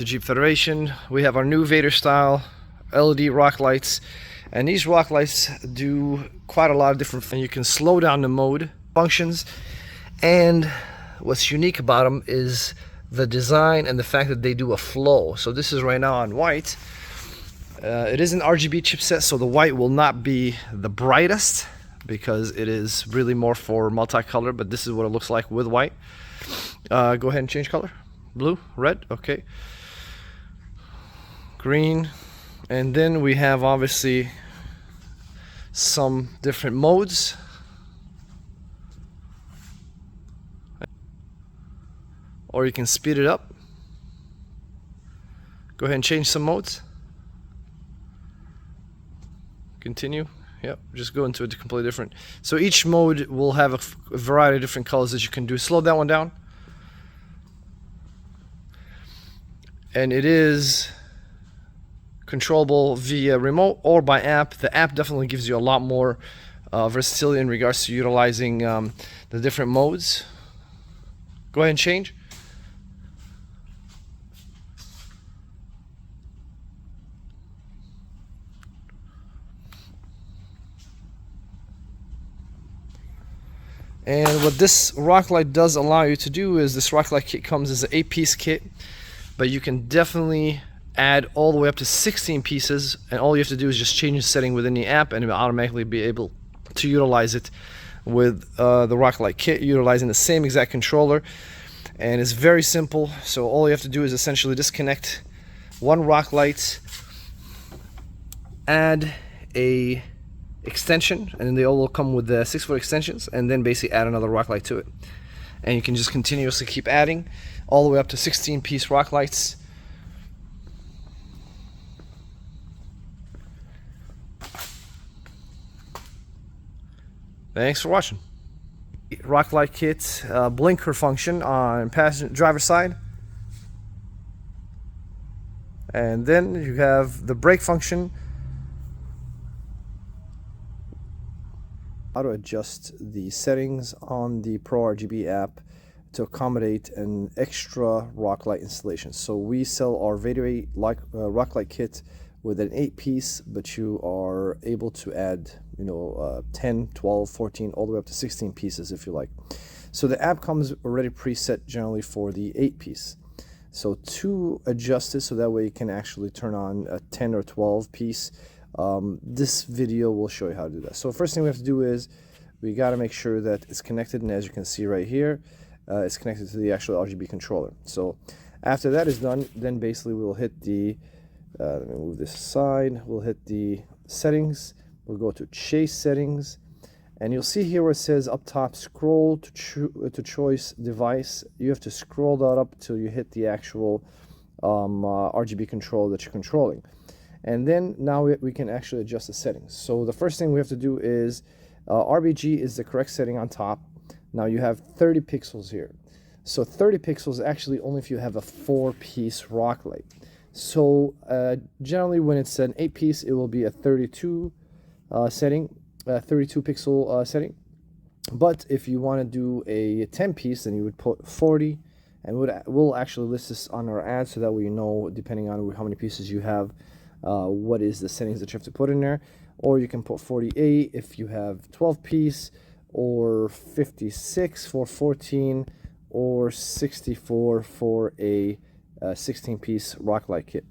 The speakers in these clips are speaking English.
The Jeep Federation, we have our new Vader style LED rock lights, and these rock lights do quite a lot of different things. You can slow down the mode functions, and what's unique about them is the design and the fact that they do a flow. So this is right now on white. It is an RGB chipset, so the white will not be the brightest because it is really more for multicolor, but this is what it looks like with white. Go ahead and change color. Blue, red, okay. Green, and then we have obviously some different modes. Or you can speed it up. Go ahead and change some modes. Continue. Yep, just go into a completely different. So each mode will have a variety of different colors that you can do. Slow that one down. And it is controllable via remote or by app. The app definitely gives you a lot more versatility in regards to utilizing the different modes. Go ahead and change. And what this rock light does allow you to do is this rock light kit comes as an 8-piece kit, but you can definitely add all the way up to 16 pieces, and all you have to do is just change the setting within the app and it will automatically be able to utilize it with the rock light kit, utilizing the same exact controller. And it's very simple, so all you have to do is essentially disconnect one rock light, add a extension, and then they all will come with the 6-foot extensions, and then basically add another rock light to it, and you can just continuously keep adding all the way up to 16-piece rock lights. Thanks for watching. Rock light kit blinker function on passenger driver side, and then you have the brake function. How to adjust the settings on the Pro RGB app to accommodate an extra rock light installation. So we sell our Vader 8 rock light kit with an 8-piece, but you are able to add 10, 12, 14, all the way up to 16 pieces if you like. So the app comes already preset generally for the 8-piece. So to adjust it so that way you can actually turn on a 10 or 12 piece, this video will show you how to do that. So first thing we have to do is we got to make sure that it's connected, and as you can see right here, it's connected to the actual RGB controller. So after that is done, then basically we'll hit the let me move this aside. We'll hit the settings. We'll go to chase settings, and you'll see here where it says up top scroll to choice device. You have to scroll that up till you hit the actual RGB control that you're controlling, and then now we can actually adjust the settings. So the first thing we have to do is RBG is the correct setting on top. Now you have 30 pixels here. So 30 pixels actually only if you have a 4-piece rock light. So generally when it's an 8-piece, it will be a 32 setting, 32 pixel setting. But if you want to do a 10-piece, then you would put 40, and we'll actually list this on our ad so that way you know, depending on how many pieces you have, what is the settings that you have to put in there. Or you can put 48 if you have 12-piece, or 56 for 14, or 64 for a 16-piece rock light kit.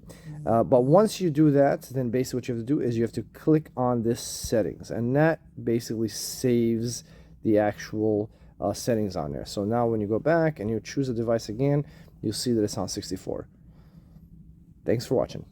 But once you do that, then basically what you have to do is you have to click on this settings, and that basically saves the actual settings on there. So now when you go back and you choose a device again, you'll see that it's on 64. Thanks for watching.